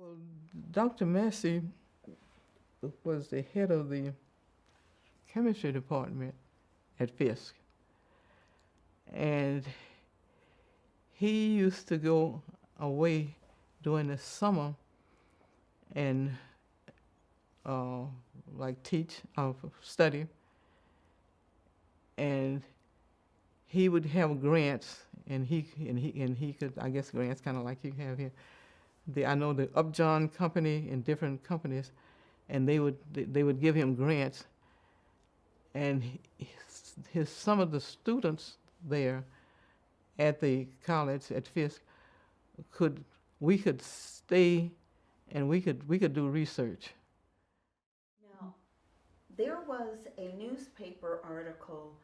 Well, Dr. Massey was the head of the chemistry department at Fisk. And he used to go away during the summer and like teach or study. And he would have grants, and he could, I guess, grants kind of like you have here. I know the DuPont Company and different companies, and they would give him grants, and some of the students there at the college at Fisk we could stay and we could do research. Now, there was a newspaper article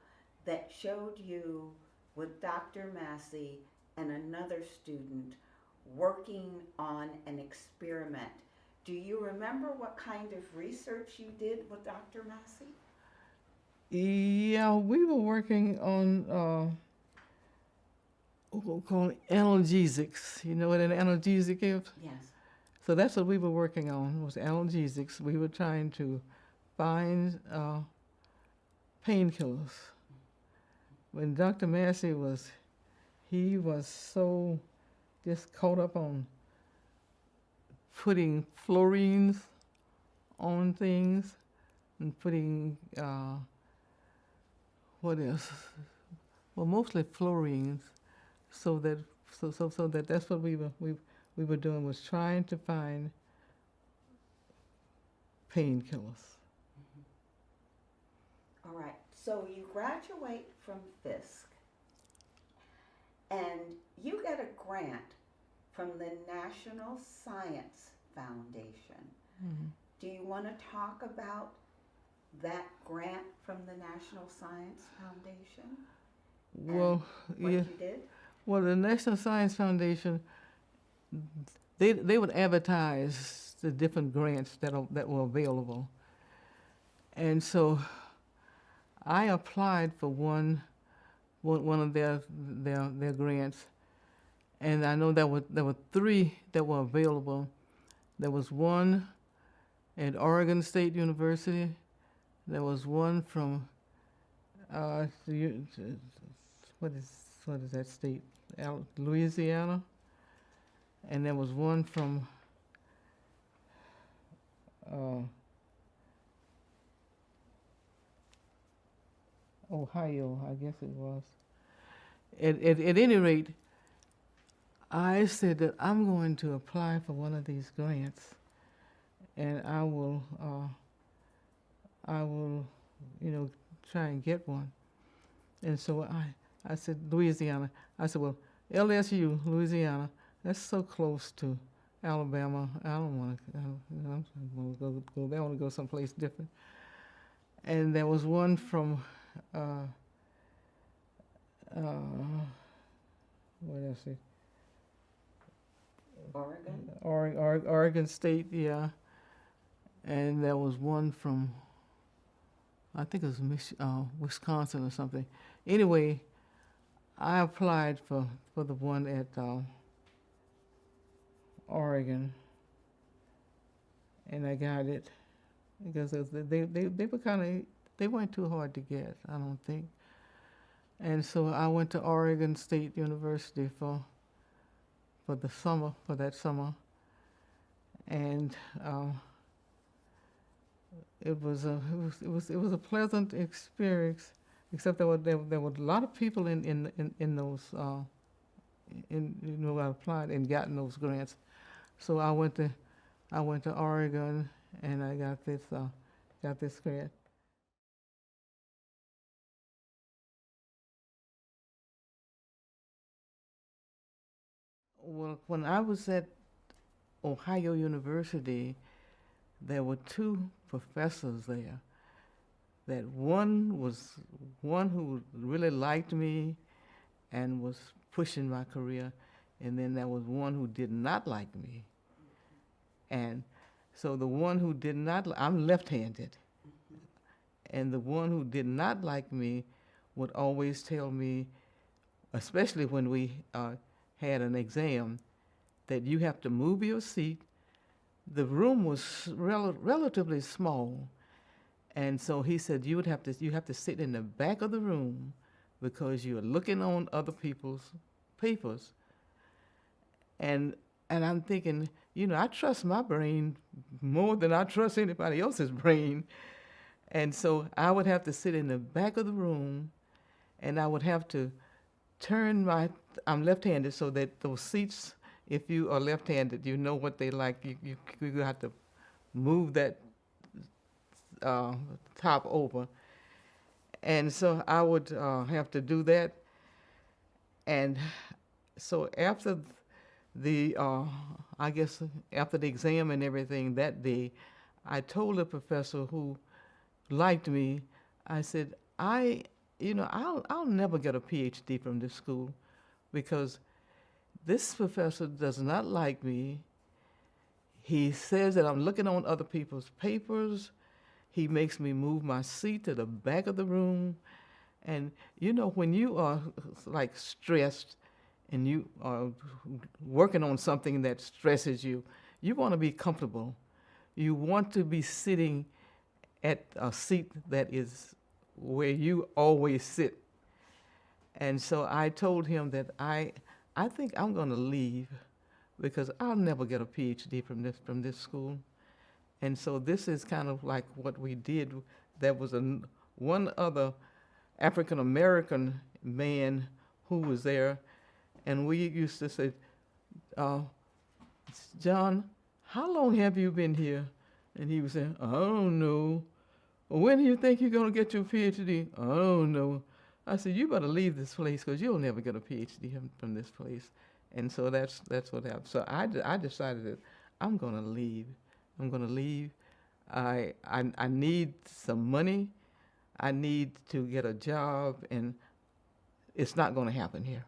that showed you with Dr. Massey and another student working on an experiment. Do you remember what kind of research you did with Dr. Massey? Yeah, we were working on called analgesics. You know what an analgesic is? Yes. So that's what we were working on, was analgesics. We were trying to find painkillers. When Dr. Massey he was so just caught up on putting fluorines on things and putting, what else? Well, mostly fluorines, so that's what we were doing, was trying to find painkillers. All right, so you graduate from Fisk and you get a grant from the National Science Foundation. Mm-hmm. Do you want to talk about that grant from the National Science Foundation? Well, what yeah. you did? Well, the National Science Foundation, they would advertise the different grants that were available, and so I applied for one of their grants, and I know there were three that were available. There was one at Oregon State University. There was one from what is that state? Louisiana. And there was one from Ohio, I guess it was. At any rate, I said that I'm going to apply for one of these grants, and I will, try and get one. And so I said, Louisiana. I said, well, LSU, Louisiana, that's so close to Alabama. I don't want to, go there. I want to go someplace different. And there was one from, what else? Oregon? Oregon State, yeah. And there was one from, I think it was Wisconsin or something. Anyway, I applied for the one at Oregon, and I got it because they were they weren't too hard to get, I don't think. And so I went to Oregon State University for that summer, and it was a pleasant experience, except there were a lot of people in those I applied and gotten those grants. So I went to Oregon, and I got this grant. Well, when I was at Ohio University, there were two professors there. That one who really liked me and was pushing my career, and then there was one who did not like me. And so the one who did not, I'm left-handed, and the one who did not like me would always tell me, especially when we had an exam, that you have to move your seat the room was relatively small, and so he said you have to sit in the back of the room because you're looking on other people's papers. And I'm thinking, I trust my brain more than I trust anybody else's brain. And so I would have to sit in the back of the room, and I would have to I'm left-handed, so that those seats, if you are left-handed, you know what they like. You have to move that uh, top over. And so I would have to do that. And so after I guess after the exam and everything that day, I told the professor who liked me, I said, I'll never get a PhD from this school because this professor does not like me. He says that I'm looking on other people's papers. He makes me move my seat to the back of the room. And when you are like stressed and you are working on something that stresses you, you want to be comfortable. You want to be sitting at a seat that is where you always sit. And so I told him that I think I'm going to leave because I'll never get a PhD from this school. And so this is kind of like what we did. There was one other African American man who was there, and we used to say, John, how long have you been here? And he was saying, I don't know. Well, when do you think you're going to get your PhD? I don't know. I said, you better leave this place because you'll never get a PhD from this place. And so that's what happened. So I decided that I'm going to leave. I'm going to leave. I need some money. I need to get a job, and it's not going to happen here.